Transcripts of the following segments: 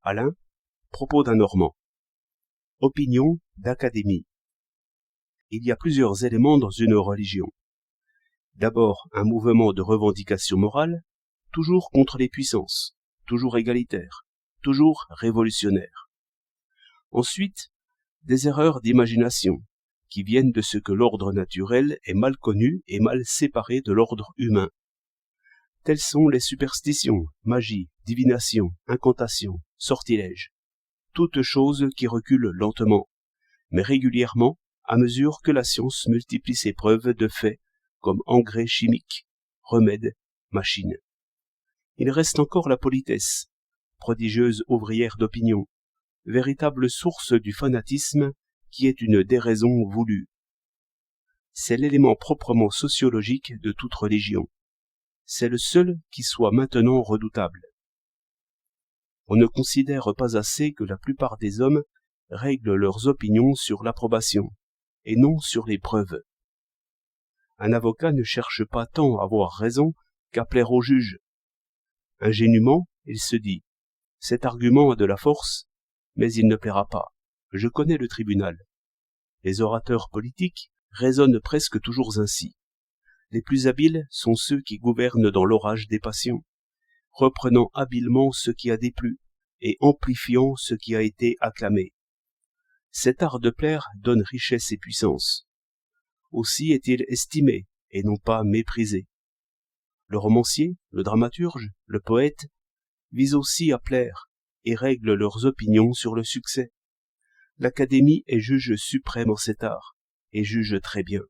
Alain, propos d'un Normand. Opinion d'académie. Il y a plusieurs éléments dans une religion. D'abord, un mouvement de revendication morale, toujours contre les puissances, toujours égalitaire, toujours révolutionnaire. Ensuite, des erreurs d'imagination, qui viennent de ce que l'ordre naturel est mal connu et mal séparé de l'ordre humain. Telles sont les superstitions, magie, divination, incantation, sortilèges. Toutes choses qui reculent lentement, mais régulièrement, à mesure que la science multiplie ses preuves de faits comme engrais chimiques, remèdes, machines. Il reste encore la politesse, prodigieuse ouvrière d'opinion, véritable source du fanatisme qui est une déraison voulue. C'est l'élément proprement sociologique de toute religion. C'est le seul qui soit maintenant redoutable. On ne considère pas assez que la plupart des hommes règlent leurs opinions sur l'approbation, et non sur les preuves. Un avocat ne cherche pas tant à avoir raison qu'à plaire au juge. Ingénument, il se dit « Cet argument a de la force, mais il ne plaira pas. Je connais le tribunal. » Les orateurs politiques raisonnent presque toujours ainsi. Les plus habiles sont ceux qui gouvernent dans l'orage des passions, reprenant habilement ce qui a déplu et amplifiant ce qui a été acclamé. Cet art de plaire donne richesse et puissance. Aussi est-il estimé et non pas méprisé. Le romancier, le dramaturge, le poète visent aussi à plaire et règlent leurs opinions sur le succès. L'Académie est juge suprême en cet art et juge très bien.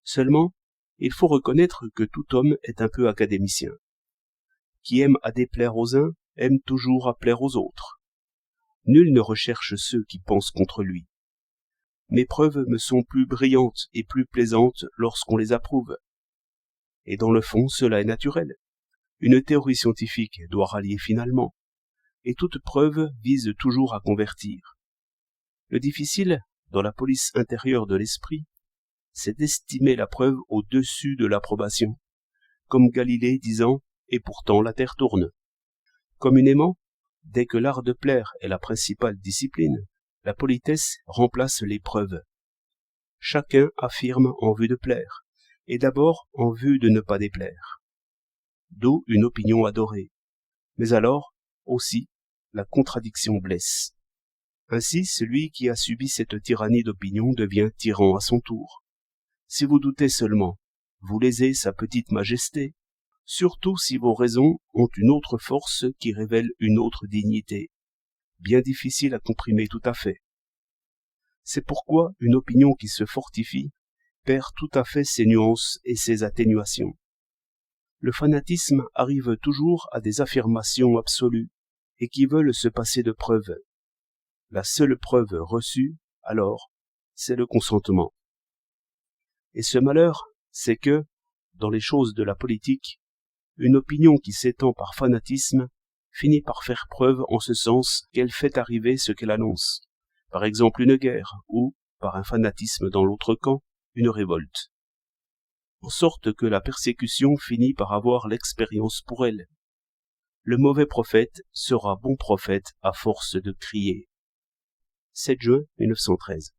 Seulement, il faut reconnaître que tout homme est un peu académicien. Qui aime à déplaire aux uns, aime toujours à plaire aux autres. Nul ne recherche ceux qui pensent contre lui. Mes preuves me sont plus brillantes et plus plaisantes lorsqu'on les approuve. Et dans le fond, cela est naturel. Une théorie scientifique doit rallier finalement, et toute preuve vise toujours à convertir. Le difficile, dans la police intérieure de l'esprit, c'est d'estimer la preuve au-dessus de l'approbation, comme Galilée disant « et pourtant la terre tourne ». Communément, dès que l'art de plaire est la principale discipline, la politesse remplace les preuves. Chacun affirme en vue de plaire, et d'abord en vue de ne pas déplaire. D'où une opinion adorée. Mais alors, aussi, la contradiction blesse. Ainsi, celui qui a subi cette tyrannie d'opinion devient tyran à son tour. Si vous doutez seulement, vous lésez sa petite majesté, surtout si vos raisons ont une autre force qui révèle une autre dignité, bien difficile à comprimer tout à fait. C'est pourquoi une opinion qui se fortifie perd tout à fait ses nuances et ses atténuations. Le fanatisme arrive toujours à des affirmations absolues et qui veulent se passer de preuves. La seule preuve reçue, alors, c'est le consentement. Et ce malheur, c'est que, dans les choses de la politique, une opinion qui s'étend par fanatisme finit par faire preuve en ce sens qu'elle fait arriver ce qu'elle annonce, par exemple une guerre ou, par un fanatisme dans l'autre camp, une révolte. En sorte que la persécution finit par avoir l'expérience pour elle. Le mauvais prophète sera bon prophète à force de crier. 7 juin 1913.